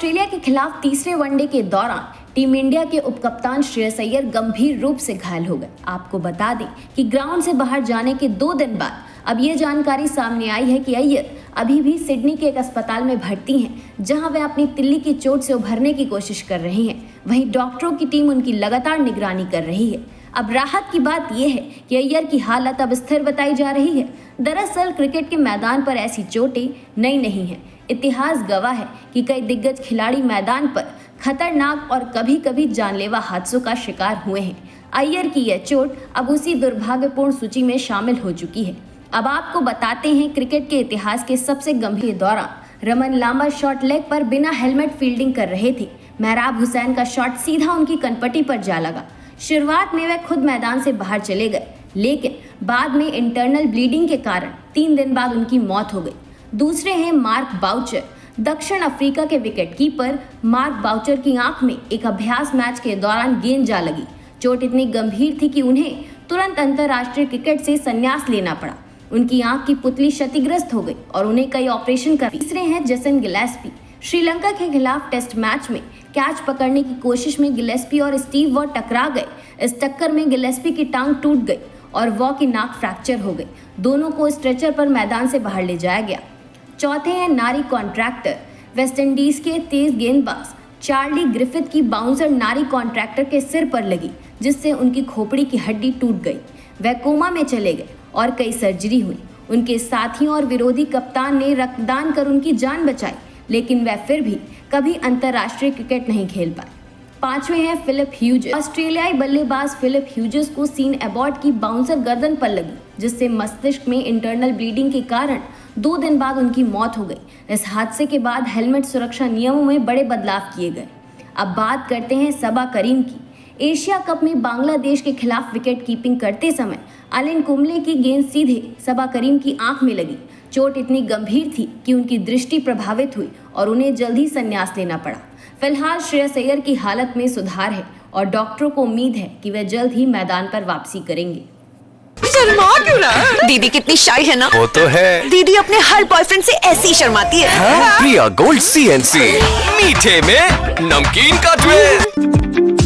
Australia के खिलाफ तीसरे वनडे के दौरान टीम इंडिया के उपकप्तान श्रेयस अय्यर गंभीर रूप से घायल हो गए। आपको बता दें कि ग्राउंड से बाहर जाने के 2 दिन बाद अब ये जानकारी सामने आई है कि अय्यर अभी भी सिडनी के एक अस्पताल में भर्ती हैं, जहां वे अपनी तिल्ली की चोट से उभरने की कोशिश कर रहे हैं। वहीं डॉक्टरों की टीम उनकी लगातार निगरानी कर रही है। अब राहत की बात यह है कि अय्यर की हालत अब स्थिर बताई जा रही है। दरअसल क्रिकेट के मैदान पर ऐसी चोटें नई नहीं हैं। इतिहास गवाह है कि कई दिग्गज खिलाड़ी मैदान पर खतरनाक और कभी कभी जानलेवा हादसों का शिकार हुए हैं। अय्यर की यह चोट अब उसी दुर्भाग्यपूर्ण सूची में शामिल हो चुकी है। अब आपको बताते हैं क्रिकेट के इतिहास के सबसे गंभीर दौरान रमन लांबा शॉट लेग पर बिना हेलमेट फील्डिंग कर रहे थे। मेहराब हुसैन का शॉट सीधा उनकी कनपटी पर जा लगा। शुरुआत में वे खुद मैदान से बाहर चले गए, लेकिन बाद में इंटरनल ब्लीडिंग के कारण 3 दिन बाद उनकी मौत हो गई। दूसरे हैं मार्क बाउचर। दक्षिण अफ्रीका के विकेटकीपर मार्क बाउचर की आंख में एक अभ्यास मैच के दौरान गेंद जा लगी। चोट इतनी गंभीर थी कि उन्हें तुरंत अंतर्राष्ट्रीय क्रिकेट से संन्यास लेना पड़ा। उनकी आंख की पुतली क्षतिग्रस्त हो गई और उन्हें कई ऑपरेशन कर। तीसरे हैं जेसन गिलेस्पी। श्रीलंका के खिलाफ टेस्ट मैच में कैच पकड़ने की कोशिश में गिलेस्पी और स्टीव वॉ टकरा गए। इस टक्कर में गिलेस्पी की टांग टूट गई और वॉ की नाक फ्रैक्चर हो गई। दोनों को स्ट्रेचर पर मैदान से बाहर ले जाया गया। चौथे हैं नारी कॉन्ट्रैक्टर। वेस्टइंडीज के तेज गेंदबाज चार्ली ग्रिफिथ की बाउंसर नारी कॉन्ट्रैक्टर के सिर पर लगी, जिससे उनकी खोपड़ी की हड्डी टूट गई। वह कोमा में चले गए और कई सर्जरी हुई। उनके साथियों और विरोधी कप्तान ने रक्तदान कर उनकी जान बचाई, लेकिन वह फिर भी कभी अंतर्राष्ट्रीय क्रिकेट नहीं खेल पाए। पांचवें हैं फिलिप ह्यूजेस। ऑस्ट्रेलियाई बल्लेबाज फिलिप ह्यूजेस को सीन एबॉट की बाउंसर गर्दन पर लगी, जिससे मस्तिष्क में इंटरनल ब्लीडिंग के कारण 2 दिन बाद उनकी मौत हो गई। इस हादसे के बाद हेलमेट सुरक्षा नियमों में बड़े बदलाव किए गए। अब बात करते हैं सबा करीम की। एशिया कप में बांग्लादेश के खिलाफ विकेट कीपिंग करते समय अलिन कुंबले की गेंद सीधे सबा करीम की आंख में लगी। चोट इतनी गंभीर थी कि उनकी दृष्टि प्रभावित हुई और उन्हें जल्द ही संन्यास लेना पड़ा। फिलहाल श्रेयस अय्यर की हालत में सुधार है और डॉक्टरों को उम्मीद है कि वे जल्द ही मैदान पर वापसी करेंगे। शर्मा क्यों रहा? दीदी कितनी शाई है ना? वो तो है। दीदी अपने हर बॉयफ्रेंड से ऐसे ही शर्माती है। हाँ? प्रिया गोल्ड CNC, मीठे में नमकीन का ट्विस्ट।